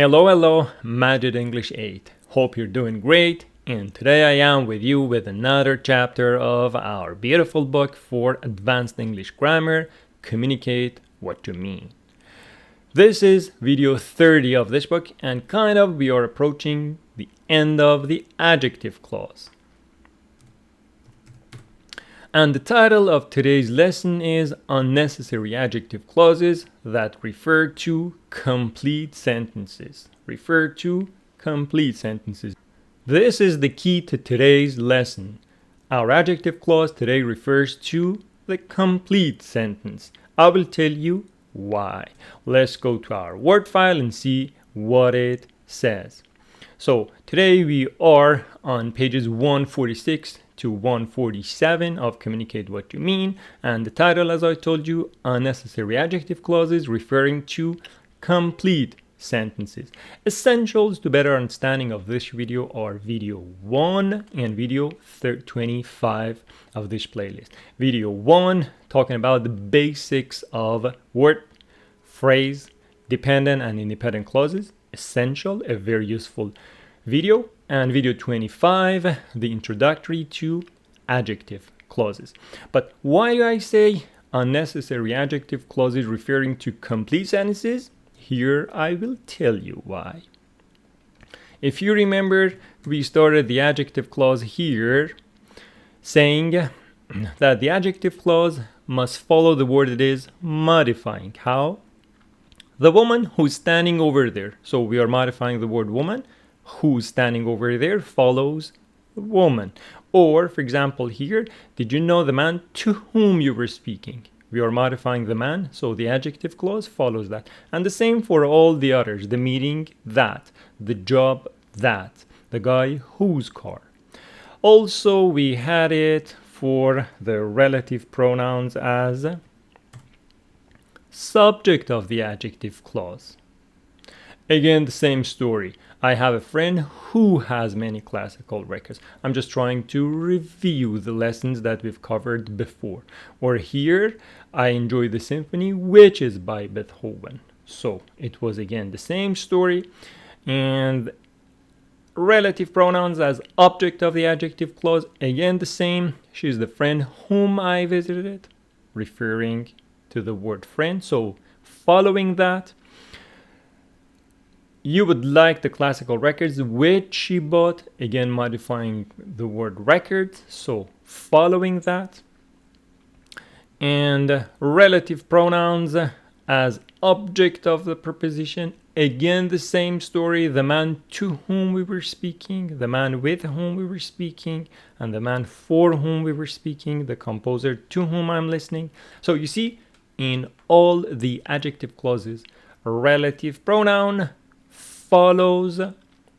Hello, Magic English 8. Hope you're doing great. And today I am with you with another chapter of our beautiful book for advanced English grammar, Communicate What You Mean. This is video 30 of this book, and we are approaching the end of the adjective clause. And the title of today's lesson is Unnecessary Adjective Clauses that refer to complete sentences. Refer to complete sentences. This is the key to today's lesson. Our adjective clause today refers to the complete sentence. I will tell you why. Let's go to our word file and see what it says. So today we are on pages 146 to 147 of Communicate What You Mean, and the title, as I told you, Unnecessary Adjective Clauses referring to complete sentences. Essentials to better understanding of this video are video 1 and video 25 of this playlist. Video 1 talking about the basics of word, phrase, dependent and independent clauses. Essential, a very useful video. And video 25, the introductory to adjective clauses. But why do I say unnecessary adjective clauses referring to complete sentences? Here I will tell you why. If you remember, we started the adjective clause here saying that the adjective clause must follow the word it is modifying. How? The woman who's standing over there. So we are modifying the word woman. Who's standing over there follows woman. Or, for example, here, did you know the man to whom you were speaking? We are modifying the man, so the adjective clause follows that. And the same for all the others. The meeting, that. The job, that. The guy, whose car. Also, we had it for the relative pronouns as subject of the adjective clause. Again, the same story. I have a friend who has many classical records. I'm just trying to review the lessons that we've covered before. Or here, I enjoy the symphony, which is by Beethoven. So it was again the same story. And relative pronouns as object of the adjective clause, again the same. She's the friend whom I visited, referring to the word friend. So following that, you would like the classical records which she bought, again modifying the word records, so following that. And relative pronouns as object of the preposition, again the same story, the man to whom we were speaking, the man with whom we were speaking, and the man for whom we were speaking, the composer to whom I'm listening. So you see, in all the adjective clauses, relative pronoun follows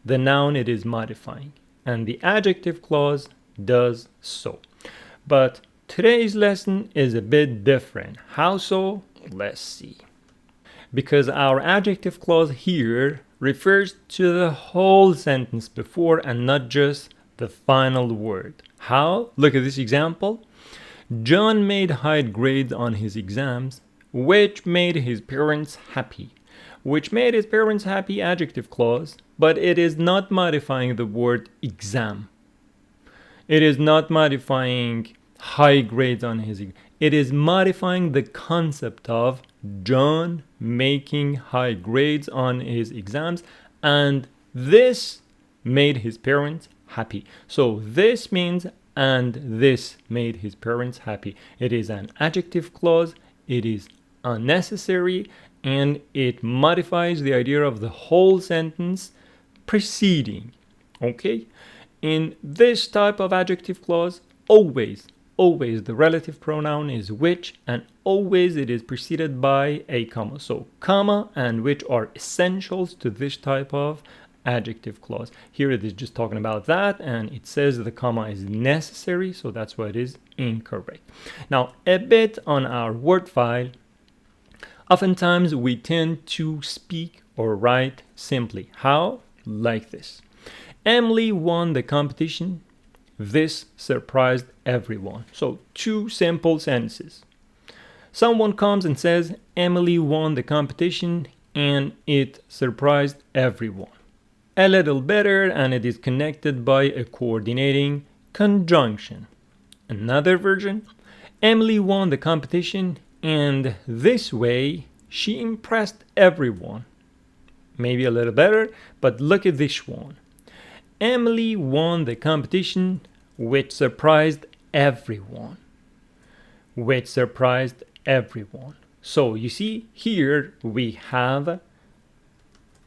the noun it is modifying, and the adjective clause does so. But today's lesson is a bit different. How so? Let's see. Because our adjective clause here refers to the whole sentence before and not just the final word. How? Look at this example. John made high grades on his exams, which made his parents happy. Which made his parents happy, adjective clause, but it is not modifying the word exam. It is not modifying high grades on his exam. It is modifying the concept of John making high grades on his exams, and this made his parents happy. So this means and this made his parents happy. It is an adjective clause. It is unnecessary, and it modifies the idea of the whole sentence preceding. Okay? In this type of adjective clause, always the relative pronoun is which, and always it is preceded by a comma. So comma and which are essentials to this type of adjective clause. Here it is just talking about that, and it says the comma is necessary, so that's why it is incorrect. Now, a bit on our word file. Oftentimes, we tend to speak or write simply. How? Like this. Emily won the competition. This surprised everyone. So, two simple sentences. Someone comes and says, Emily won the competition. and it surprised everyone. A little better, and it is connected by a coordinating conjunction. Another version, Emily won the competition, and this way she impressed everyone. Maybe a little better, but look at this one. Emily won the competition, which surprised everyone. Which surprised everyone. So you see, here we have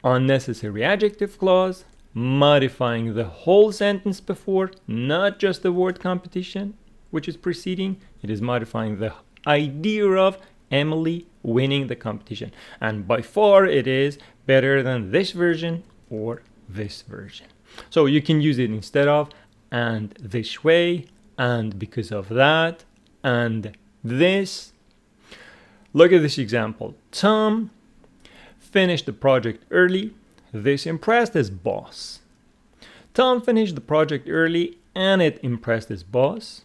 unnecessary adjective clause modifying the whole sentence before, not just the word competition, which is preceding. It is modifying the idea of Emily winning the competition. And by far, it is better than this version or this version. So you can use it instead of, and this way, and because of that, and this. Look at this example. Tom finished the project early. This impressed his boss. Tom finished the project early and it impressed his boss.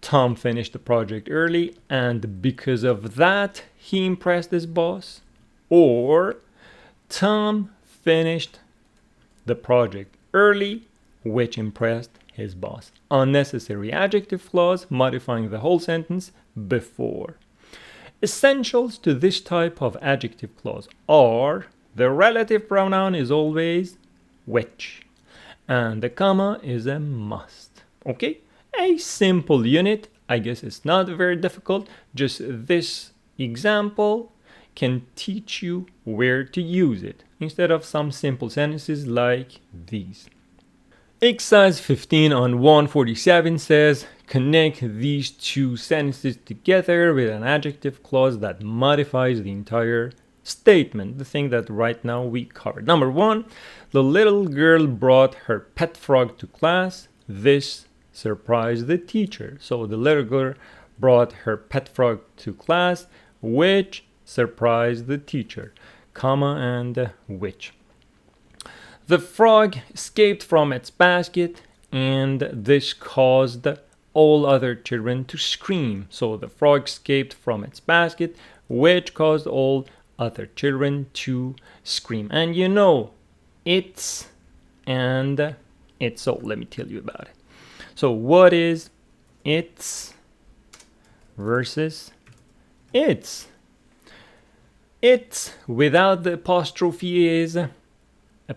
Tom finished the project early and because of that he impressed his boss. Or Tom finished the project early, which impressed his boss. Unnecessary adjective clause modifying the whole sentence before. Essentials to this type of adjective clause are the relative pronoun is always which, and the comma is a must. Okay? A simple unit. I guess it's not very difficult. Just this example can teach you where to use it instead of some simple sentences like these. Exercise 15 on 147 says, connect these two sentences together with an adjective clause that modifies the entire statement, the thing that right now we covered. Number 1, the little girl brought her pet frog to class. This surprised the teacher. So the little girl brought her pet frog to class, which surprised the teacher, comma and which. The frog escaped from its basket, and this caused all other children to scream. So the frog escaped from its basket, which caused all other children to scream. And you know, it's and it's. So let me tell you about it. So what is it's versus it's? It's without the apostrophe is a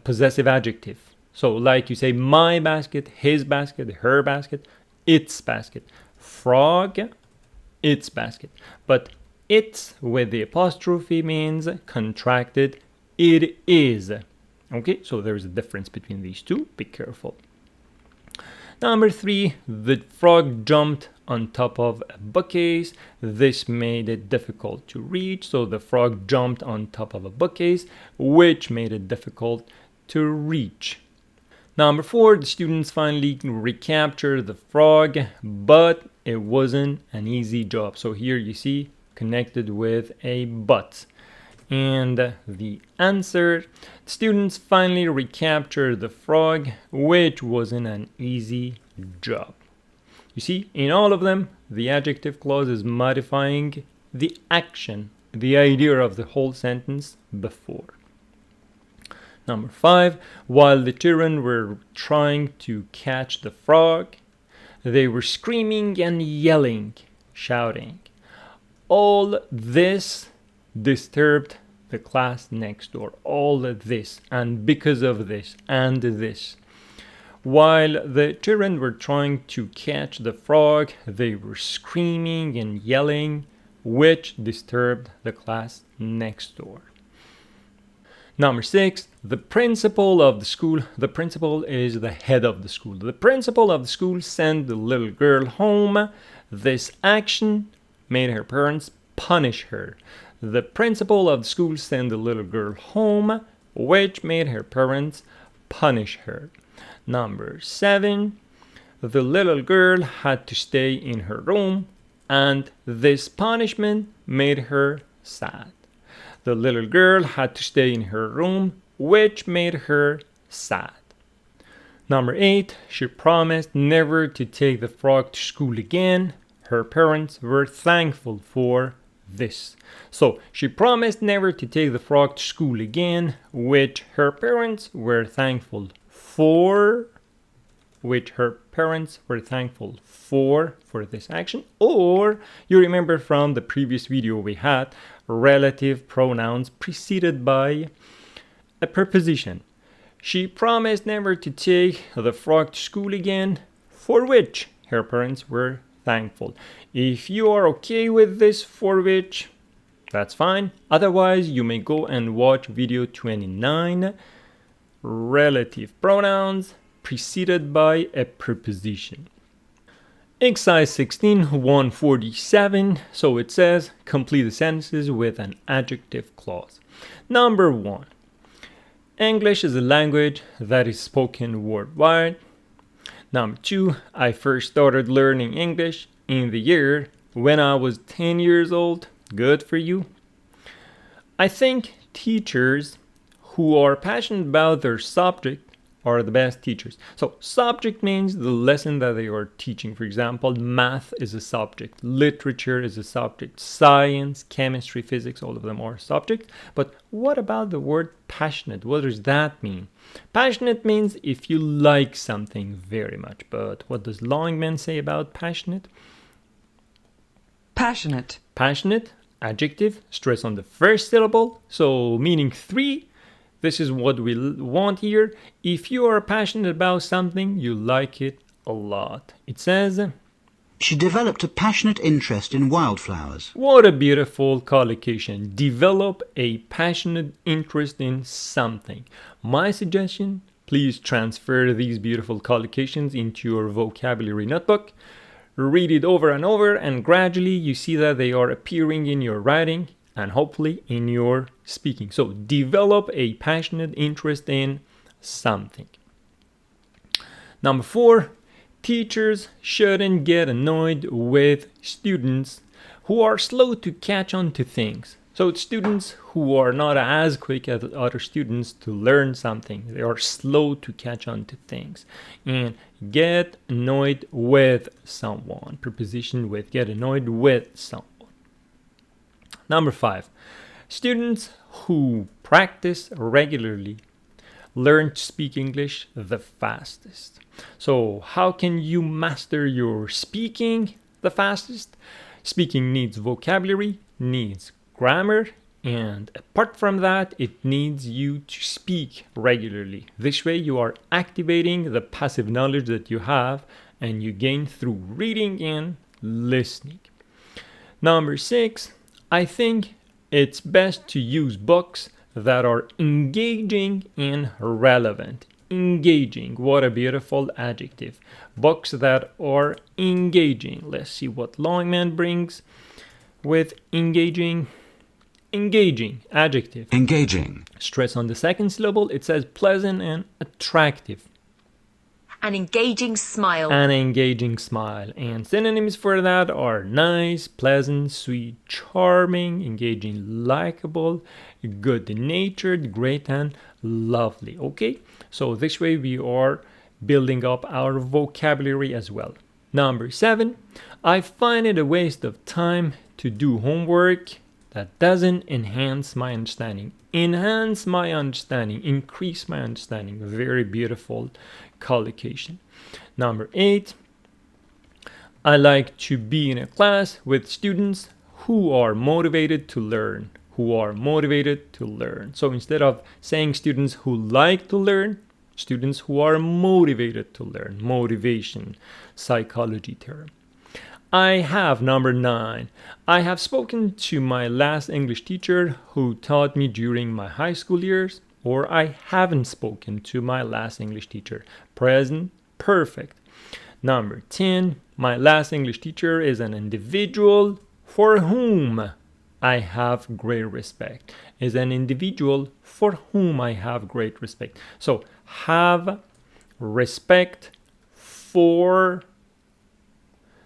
possessive adjective. So like you say, my basket, his basket, her basket, its basket. Frog, its basket. But it's with the apostrophe means contracted, it is. Okay, so there's a difference between these two. Be careful. Number 3, the frog jumped on top of a bookcase. This made it difficult to reach. So the frog jumped on top of a bookcase, which made it difficult to reach. Number 4, the students finally recaptured the frog, but it wasn't an easy job. So here you see connected with a but. And the answer, students finally recaptured the frog, which wasn't an easy job. You see, in all of them, the adjective clause is modifying the action, the idea of the whole sentence before. Number 5, while the children were trying to catch the frog, they were screaming and yelling, shouting. All this disturbed the class next door. All this, and because of this, and this. While the children were trying to catch the frog, they were screaming and yelling, which disturbed the class next door. Number 6, the principal of the school. The principal is the head of the school. The principal of the school sent the little girl home. This action made her parents punish her. The principal of the school sent the little girl home, which made her parents punish her. Number 7, the little girl had to stay in her room, and this punishment made her sad. The little girl had to stay in her room, which made her sad. Number 8, she promised never to take the frog to school again. Her parents were thankful for this. So she promised never to take the frog to school again, which her parents were thankful for. For this action. Or you remember from the previous video we had relative pronouns preceded by a preposition. She promised never to take the frog to school again, for which her parents were thankful. If you are okay with this for which, that's fine. Otherwise, you may go and watch video 29, relative pronouns preceded by a preposition. Exercise 16, 147. So it says, complete the sentences with an adjective clause. Number 1. English is a language that is spoken worldwide. Number 2. I first started learning English in the year when I was 10 years old. Good for you. I think teachers who are passionate about their subject are the best teachers. So subject means the lesson that they are teaching. For example, math is a subject, literature is a subject, science, chemistry, physics, all of them are subjects. But what about the word passionate? What does that mean? Passionate means if you like something very much. But what does Longman say about passionate? Passionate. Passionate, adjective, stress on the first syllable, so meaning 3. This is what we want here. If you are passionate about something, you like it a lot. It says, she developed a passionate interest in wildflowers. What a beautiful collocation. Develop a passionate interest in something. My suggestion, please transfer these beautiful collocations into your vocabulary notebook. Read it over and over, and gradually you see that they are appearing in your writing and hopefully in your speaking. So develop a passionate interest in something. Number 4, teachers shouldn't get annoyed with students who are slow to catch on to things. So it's students who are not as quick as other students to learn something. They are slow to catch on to things. And get annoyed with someone. Preposition with, get annoyed with someone. Number 5, students who practice regularly learn to speak English the fastest. So how can you master your speaking the fastest? Speaking needs vocabulary, needs grammar, and apart from that, it needs you to speak regularly. This way you are activating the passive knowledge that you have and you gain through reading and listening. Number 6, I think it's best to use books that are engaging and relevant. Engaging, what a beautiful adjective. Books that are engaging. Let's see what Longman brings with engaging. Engaging, adjective. Engaging. Stress on the second syllable. It says pleasant and attractive. An engaging smile. An engaging smile. And synonyms for that are nice, pleasant, sweet, charming, engaging, likable, good-natured, great, and lovely. Okay? So this way we are building up our vocabulary as well. Number 7, I find it a waste of time to do homework that doesn't enhance my understanding. Enhance my understanding, increase my understanding. Very beautiful collocation. Number 8, I like to be in a class with students who are motivated to learn. So instead of saying students who like to learn, students who are motivated to learn. Motivation, psychology term. I have, number 9, I have spoken to my last English teacher who taught me during my high school years, or I haven't spoken to my last English teacher. Present, perfect. Number 10, my last English teacher is an individual for whom I have great respect. Is an individual for whom I have great respect. So have respect for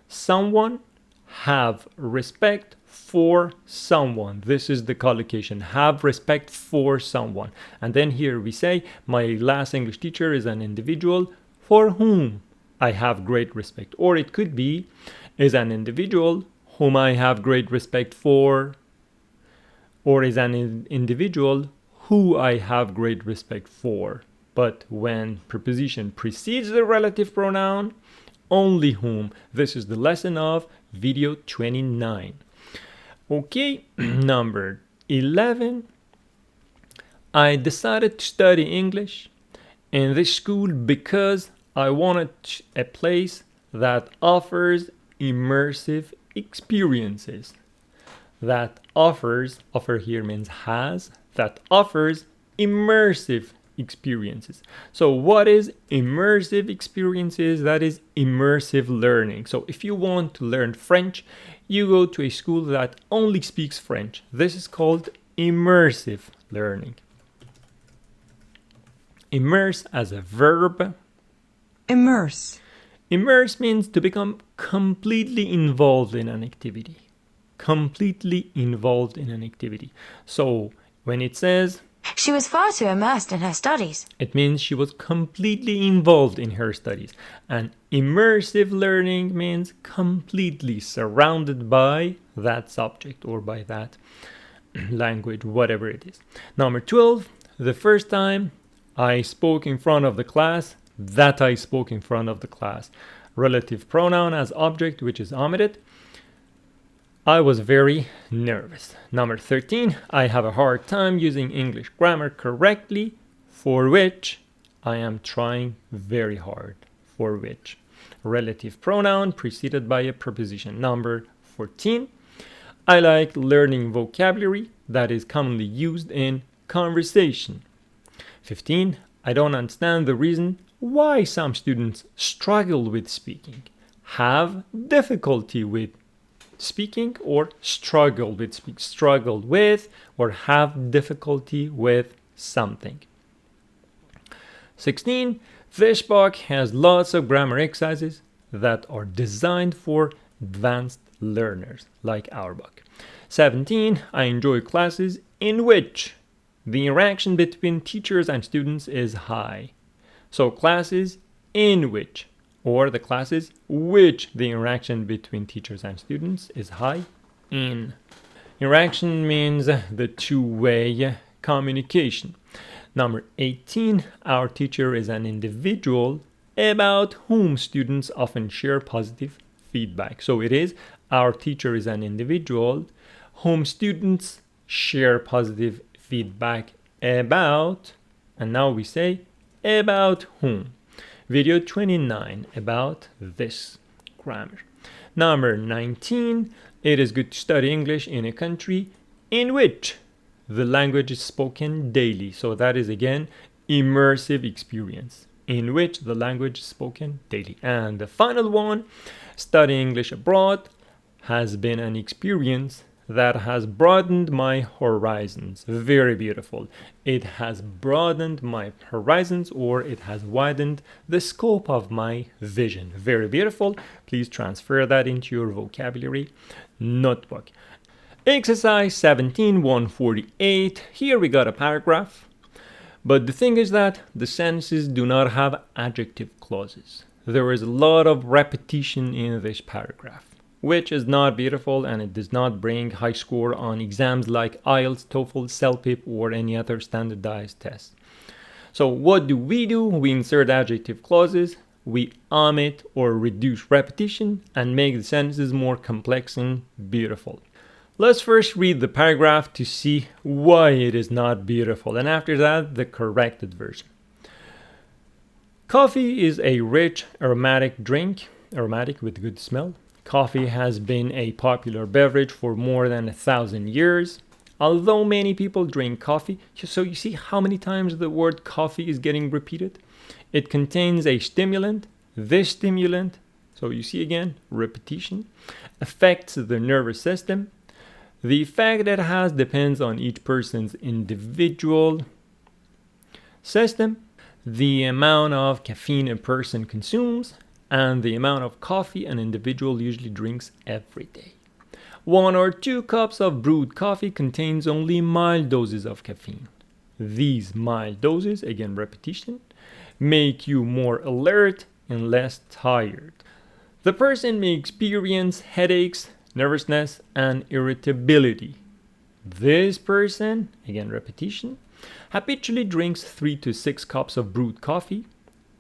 someone, have respect for someone. This is the collocation. Have respect for someone. And then here we say, my last English teacher is an individual for whom I have great respect. Or it could be, is an individual whom I have great respect for, or is an individual who I have great respect for. But when preposition precedes the relative pronoun, only whom. This is the lesson of video 29. Okay, number 11. I decided to study English in this school because I wanted a place that offers immersive experiences. That offers, offer here means has, that offers immersive experiences. So what is immersive experiences? That is immersive learning. So if you want to learn French, you go to a school that only speaks French. This is called immersive learning. Immerse as a verb. Immerse. Immerse means to become completely involved in an activity. Completely involved in an activity. So when it says She was far too immersed in her studies. it means she was completely involved in her studies. And immersive learning means completely surrounded by that subject or by that language, whatever it is. Number 12, the first time I spoke in front of the class, that I spoke in front of the class. Relative pronoun as object, which is omitted. I was very nervous. Number 13, I have a hard time using English grammar correctly, for which I am trying very hard. For which. Relative pronoun preceded by a preposition. Number 14, I like learning vocabulary that is commonly used in conversation. 15, I don't understand the reason why some students struggle with speaking, have difficulty with speaking, or struggled with, or have difficulty with something. 16. This book has lots of grammar exercises that are designed for advanced learners, like our book. 17. I enjoy classes in which the interaction between teachers and students is high. So classes in which, or the classes which the interaction between teachers and students is high in. Interaction means the two-way communication. Number 18, our teacher is an individual about whom students often share positive feedback. So it is, our teacher is an individual whom students share positive feedback about, and now we say about whom. Video 29, about this grammar. Number 19, it is good to study English in a country in which the language is spoken daily. So that is again immersive experience, in which the language is spoken daily. And the final one, studying English abroad has been an experience that has broadened my horizons. Very beautiful. It has broadened my horizons, or it has widened the scope of my vision. Very beautiful. Please transfer that into your vocabulary notebook. Exercise 17, 148. Here we got a paragraph. But the thing is that the sentences do not have adjective clauses. There is a lot of repetition in this paragraph, which is not beautiful, and it does not bring high score on exams like IELTS, TOEFL, CELPIP, or any other standardized test. So what do? We insert adjective clauses, we omit or reduce repetition, and make the sentences more complex and beautiful. Let's first read the paragraph to see why it is not beautiful, and after that, the corrected version. Coffee is a rich, aromatic drink, aromatic with good smell. Coffee has been a popular beverage for more than 1,000 years. Although many people drink coffee, so you see how many times the word coffee is getting repeated? It contains a stimulant. This stimulant, so you see again, repetition, affects the nervous system. The effect it has depends on each person's individual system, the amount of caffeine a person consumes, and the amount of coffee an individual usually drinks every day. 1 or 2 cups of brewed coffee contains only mild doses of caffeine. These mild doses, again repetition, make you more alert and less tired. The person may experience headaches nervousness, and irritability. This person, again repetition, habitually drinks 3 to 6 cups of brewed coffee.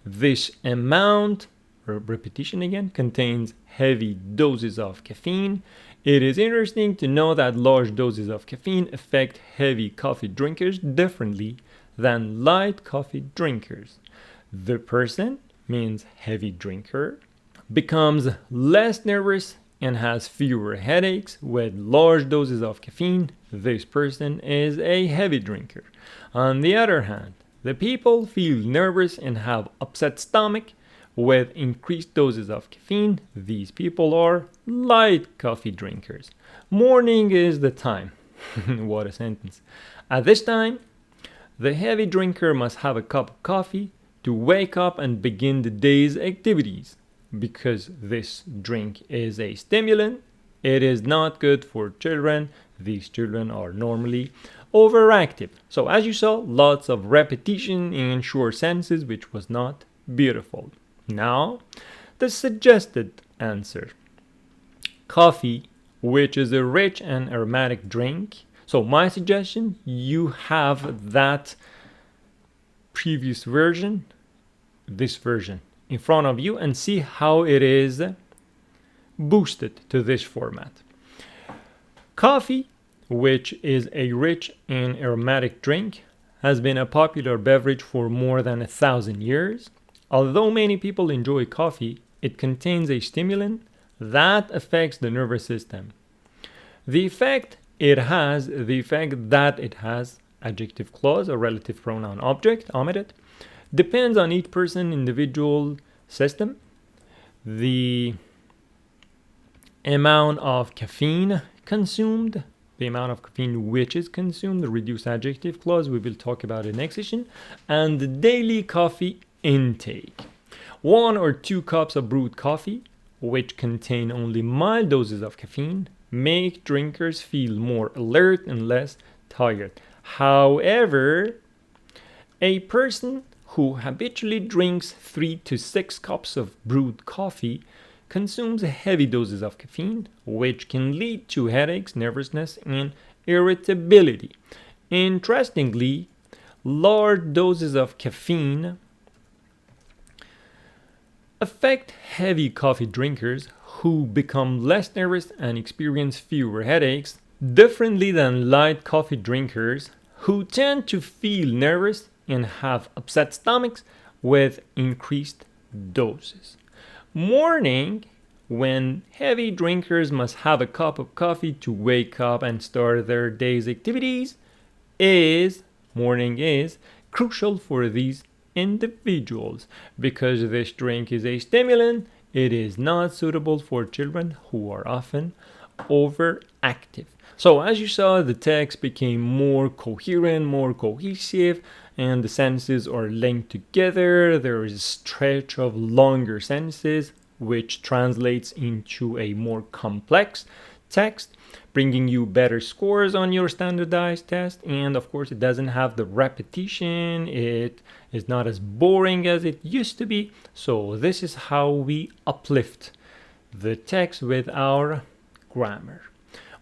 This amount, or repetition again, contains heavy doses of caffeine. It is interesting to know that large doses of caffeine affect heavy coffee drinkers differently than light coffee drinkers. The person, means heavy drinker, becomes less nervous and has fewer headaches with large doses of caffeine. This person is a heavy drinker. On the other hand, the people feel nervous and have upset stomach with increased doses of caffeine. These people are light coffee drinkers. Morning is the time. What a sentence. At this time, the heavy drinker must have a cup of coffee to wake up and begin the day's activities. Because this drink is a stimulant, it is not good for children. These children are normally overactive. So as you saw, lots of repetition in short sentences, which was not beautiful. Now, the suggested answer. Coffee, which is a rich and aromatic drink. So my suggestion, you have that previous version, this version, in front of you and see how it is boosted to this format. Coffee, which is a rich and aromatic drink, has been a popular beverage for more than 1,000 years. Although many people enjoy coffee, it contains a stimulant that affects the nervous system. The effect that it has, adjective clause or relative pronoun object, omitted, depends on each person's individual system. The amount of caffeine consumed, the amount of caffeine which is consumed, the reduced adjective clause, we will talk about in next session, and the daily coffee intake. 1 or 2 cups of brewed coffee, which contain only mild doses of caffeine, make drinkers feel more alert and less tired. However, a person who habitually drinks 3 to 6 cups of brewed coffee consumes heavy doses of caffeine, which can lead to headaches, nervousness, and irritability. Interestingly, large doses of caffeine affect heavy coffee drinkers who become less nervous and experience fewer headaches, differently than light coffee drinkers who tend to feel nervous and have upset stomachs with increased doses. Morning, when heavy drinkers must have a cup of coffee to wake up and start their day's activities, morning is crucial for these individuals. Because this drink is a stimulant, it is not suitable for children who are often overactive. So as you saw, the text became more coherent, more cohesive, and the sentences are linked together. There is a stretch of longer sentences, which translates into a more complex text, bringing you better scores on your standardized test. And of course, it doesn't have the repetition. It is not as boring as it used to be. So this is how we uplift the text with our grammar.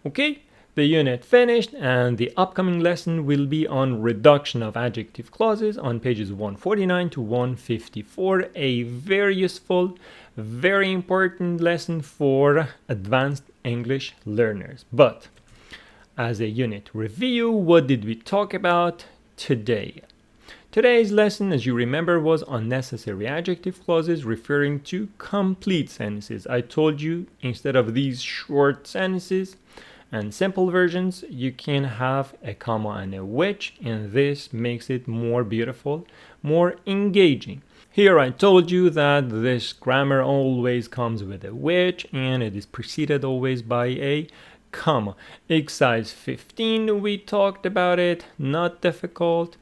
Okay, the unit finished, and the upcoming lesson will be on reduction of adjective clauses on pages 149 to 154. A very useful, very important lesson for advanced English learners. But as a unit review, what did we talk about today? Today's lesson, as you remember, was unnecessary adjective clauses referring to complete sentences. I told you, instead of these short sentences and simple versions, you can have a comma and a which, and this makes it more beautiful, more engaging. Here I told you that this grammar always comes with a which, and it is preceded always by a comma. Exercise 15, we talked about it, not difficult.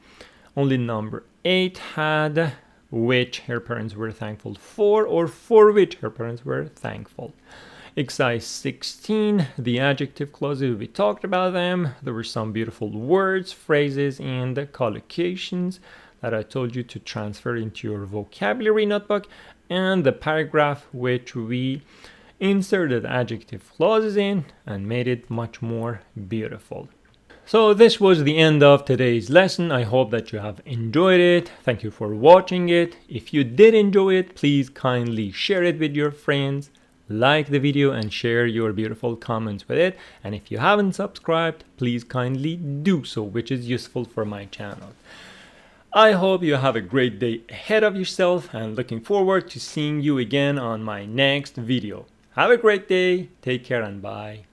Only number 8 had which her parents were thankful for, or for which her parents were thankful. Exercise 16, the adjective clauses, we talked about them. There were some beautiful words, phrases, and collocations that I told you to transfer into your vocabulary notebook. And the paragraph which we inserted adjective clauses in, and made it much more beautiful. So this was the end of today's lesson. I hope that you have enjoyed it. Thank you for watching it. If you did enjoy it, please kindly share it with your friends, like the video and share your beautiful comments with it. And if you haven't subscribed, please kindly do so, which is useful for my channel. I hope you have a great day ahead of yourself and looking forward to seeing you again on my next video. Have a great day. Take care and bye.